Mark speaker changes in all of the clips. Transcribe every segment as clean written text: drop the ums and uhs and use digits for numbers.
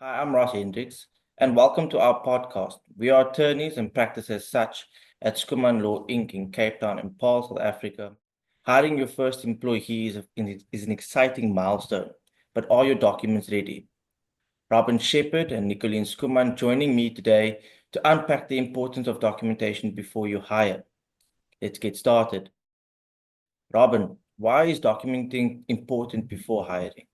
Speaker 1: Hi, I'm Hendriks, and welcome to our podcast. We are attorneys and practice as such at Schoeman-Louw Inc. in Cape Town and Paarl, South Africa. Hiring your first employee is an exciting milestone, but are your documents ready? Robyn Shepherd and Nicolene Schoeman joining me today to unpack the importance of documentation before you hire. Let's get started. Robyn, why is documenting important before hiring?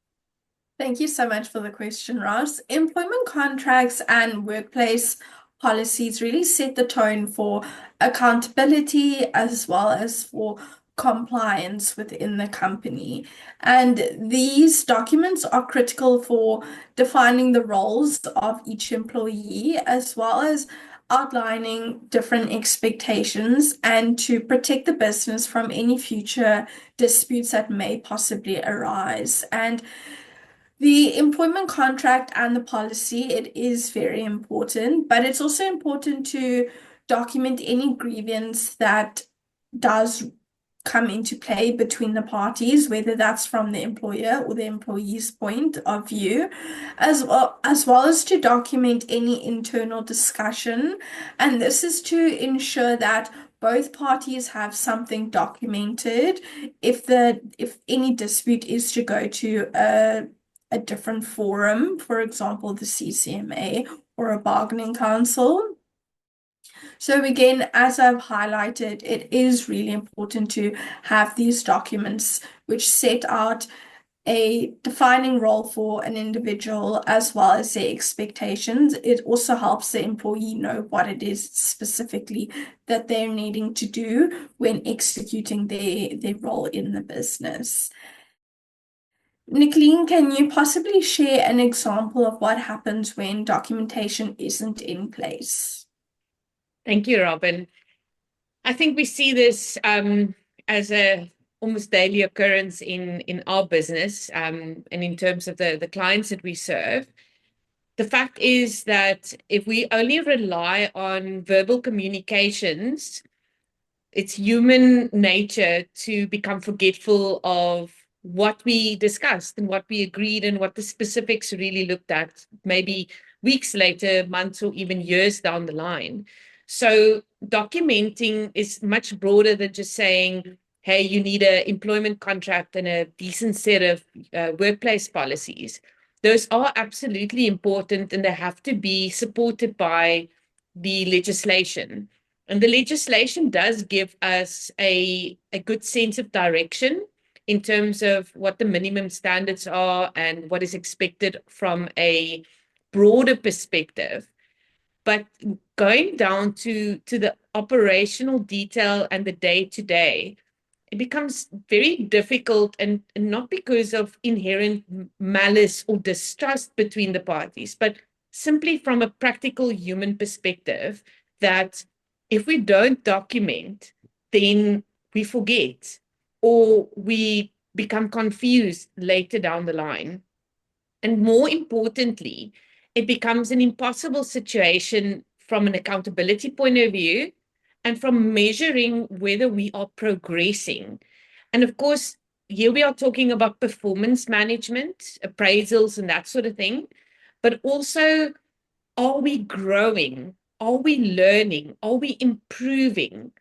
Speaker 2: Thank you so much for the question, Ross. Employment contracts and workplace policies really set the tone for accountability as well as for compliance within the company. And these documents are critical for defining the roles of each employee as well as outlining different expectations and to protect the business from any future disputes that may possibly arise. And the employment contract and the policy, it is very important, but it's also important to document any grievance that does come into play between the parties, whether that's from the employer or the employee's point of view, as well as to document any internal discussion. And this is to ensure that both parties have something documented if any dispute is to go to a different forum, for example, the CCMA or a bargaining council. So again, as I've highlighted, it is really important to have these documents which set out a defining role for an individual as well as their expectations. It also helps the employee know what it is specifically that they're needing to do when executing their role in the business. Nicolene, can you possibly share an example of what happens when documentation isn't in place?
Speaker 3: Thank you, Robyn. I think we see this as a almost daily occurrence in our business and in terms of the clients that we serve. The fact is that if we only rely on verbal communications, it's human nature to become forgetful of what we discussed and what we agreed and what the specifics really looked at, maybe weeks later, months, or even years down the line. So documenting is much broader than just saying, hey, you need an employment contract and a decent set of workplace policies. Those are absolutely important and they have to be supported by the legislation. And the legislation does give us a good sense of direction in terms of what the minimum standards are and what is expected from a broader perspective. But going down to the operational detail and the day-to-day, it becomes very difficult, and not because of inherent malice or distrust between the parties, but simply from a practical human perspective, that if we don't document, then we forget or we become confused later down the line. And more importantly, it becomes an impossible situation from an accountability point of view and from measuring whether we are progressing. And of course, here we are talking about performance management, appraisals, and that sort of thing. But also, are we growing? Are we learning? Are we improving?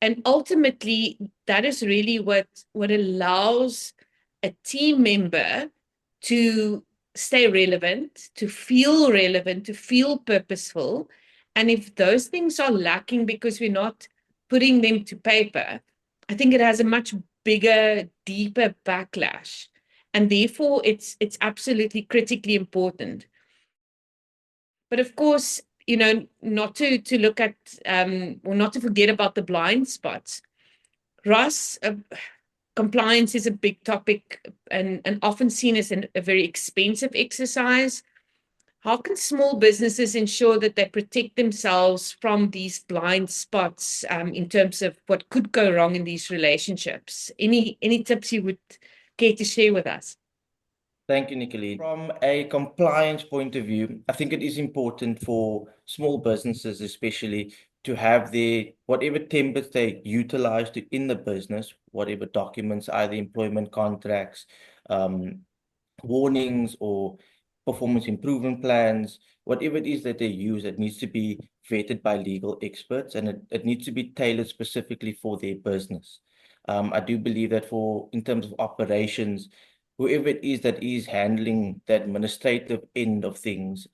Speaker 3: And ultimately, that is really what allows a team member to stay relevant, to feel purposeful. And if those things are lacking because we're not putting them to paper, I think it has a much bigger, deeper backlash. And therefore, it's absolutely critically important. But of course, not to look at or not to forget about the blind spots. Ross, compliance is a big topic and often seen as a very expensive exercise. How can small businesses ensure that they protect themselves from these blind spots in terms of what could go wrong in these relationships? Any tips you would care to share with us?
Speaker 1: Thank you, Nicolene. From a compliance point of view, I think it is important for small businesses, especially, to have their whatever templates they utilize in the business, whatever documents, either employment contracts, warnings, or performance improvement plans, whatever it is that they use, it needs to be vetted by legal experts, and it needs to be tailored specifically for their business. I do believe that in terms of operations, whoever it is that is handling the administrative end of things,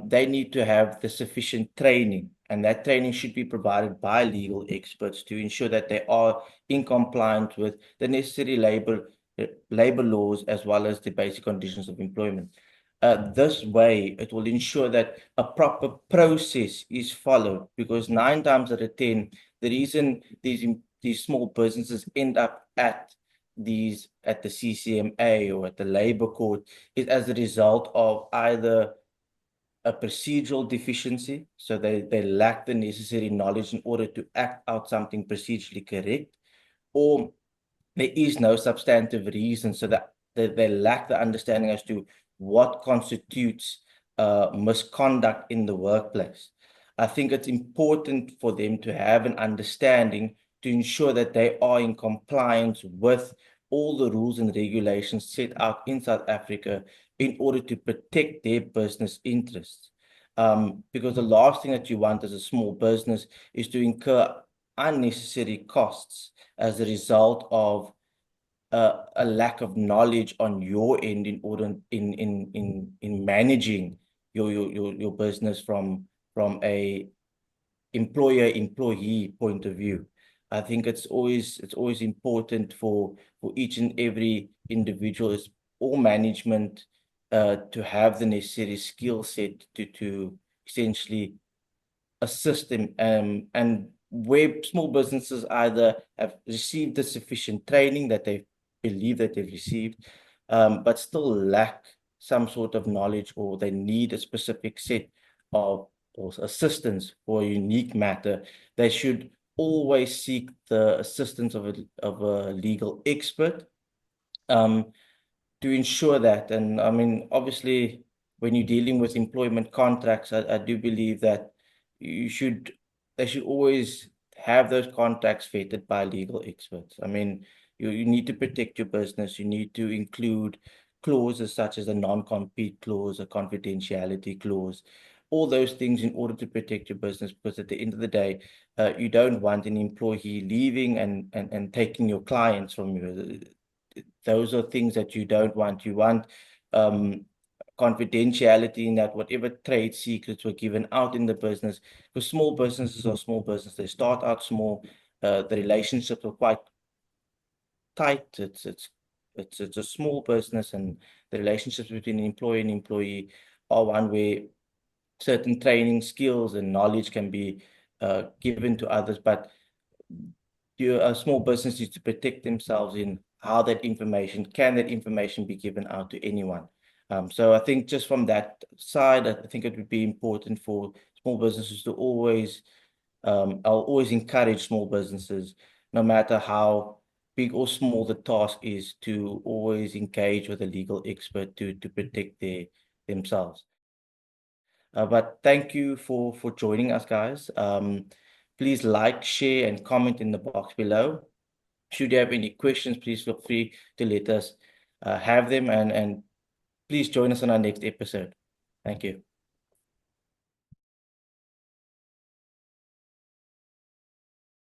Speaker 1: they need to have the sufficient training, and that training should be provided by legal experts to ensure that they are in compliance with the necessary labor laws as well as the basic conditions of employment. This way, it will ensure that a proper process is followed, because 9 times out of 10, the reason these small businesses end up at the CCMA or at the labor court is as a result of either a procedural deficiency, so they lack the necessary knowledge in order to act out something procedurally correct, or there is no substantive reason, so that they lack the understanding as to what constitutes misconduct in the workplace. I think it's important for them to have an understanding to ensure that they are in compliance with all the rules and regulations set out in South Africa in order to protect their business interests. Because the last thing that you want as a small business is to incur unnecessary costs as a result of a lack of knowledge on your end in order in managing your business from a employer-employee point of view. I think it's always important for each and every individual or management to have the necessary skill set to essentially assist them, and where small businesses either have received the sufficient training that they believe that they've received, but still lack some sort of knowledge, or they need a specific set of or assistance for a unique matter, they should always seek the assistance of a legal expert to ensure that. And I mean, obviously, when you're dealing with employment contracts, I do believe that they should always have those contracts vetted by legal experts. I mean, you need to protect your business. You need to include clauses such as a non-compete clause, a confidentiality clause, all those things in order to protect your business, because at the end of the day, you don't want an employee leaving and taking your clients from you. Those are things that you don't want. You want confidentiality in that whatever trade secrets were given out in the business, because small businesses are small businesses. They start out small. The relationships are quite tight. It's a small business, and the relationships between employee and employee are one where certain training skills and knowledge can be given to others, but a small business needs to protect themselves in how that information be given out to anyone. So I think just from that side, I think it would be important for small businesses to always, I'll always encourage small businesses, no matter how big or small the task is, to always engage with a legal expert to protect themselves. But thank you for joining us, guys. Please like, share, and comment in the box below. Should you have any questions, please feel free to let us have them, and please join us on our next episode. Thank you.